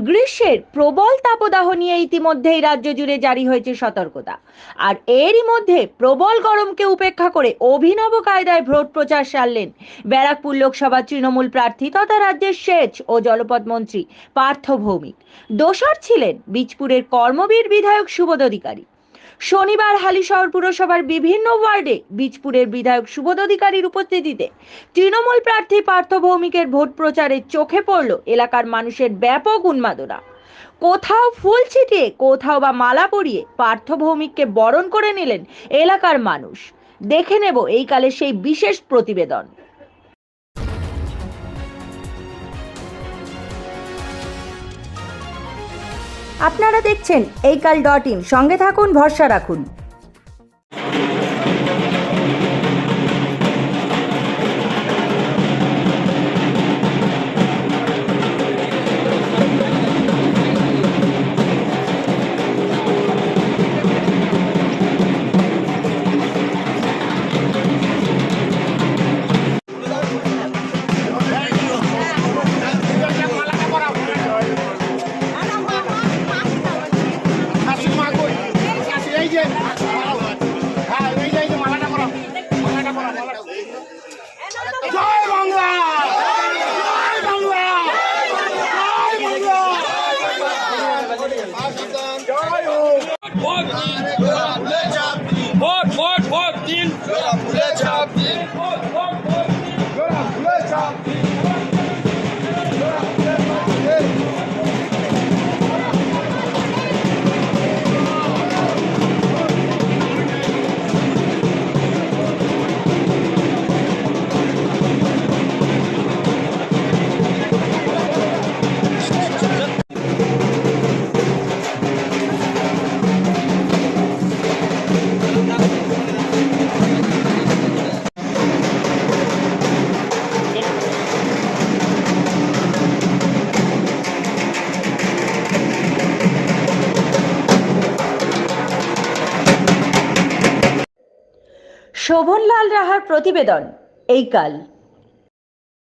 গ্রীষ্মের প্রবল তাপদাহ নিয়ে ইতিমধ্যেই রাজ্য জুড়ে জারি হয়েছে সতর্কতা। আর এরই মধ্যে প্রবল গরমকে উপেক্ষা করে অভিনব কায়দায় ভোট প্রচার সারলেন ব্যারাকপুর লোকসভা তৃণমূল প্রার্থী তথা রাজ্যের সেচ ও জলপথ মন্ত্রী পার্থ ভৌমিক। দোসর ছিলেন বীজপুরের কর্মবীর বিধায়ক সুবোধ অধিকারী। শনিবার হালিশহর পুরসভার বিভিন্ন ওয়ার্ডে বীজপুরের বিধায়ক সুবোধ অধিকারীর উপস্থিতিতে তৃণমূল প্রার্থী পার্থ ভৌমিকের ভোট প্রচারে চোখে পড়ল এলাকার মানুষের ব্যাপক উন্মাদনা। কোথাও ফুল ছিটিয়ে, কোথাও বা মালা পরিয়ে পার্থ ভৌমিককে বরণ করে নিলেন এলাকার মানুষ। দেখে নেব এই কালে সেই বিশেষ প্রতিবেদন। আপনারা দেখছেন এইকাল.in, সঙ্গে থাকুন, ভরসা রাখুন। জয় বাংলা, জয় বাংলা, জয় হোক। ভোট ভোট ভোট দিন, ভুলে চাপ দিন, ভোট ভোট ভোট দিন, ভুলে চাপ দিন। শোভনলাল রাহার প্রতিবেদন, এই কাল।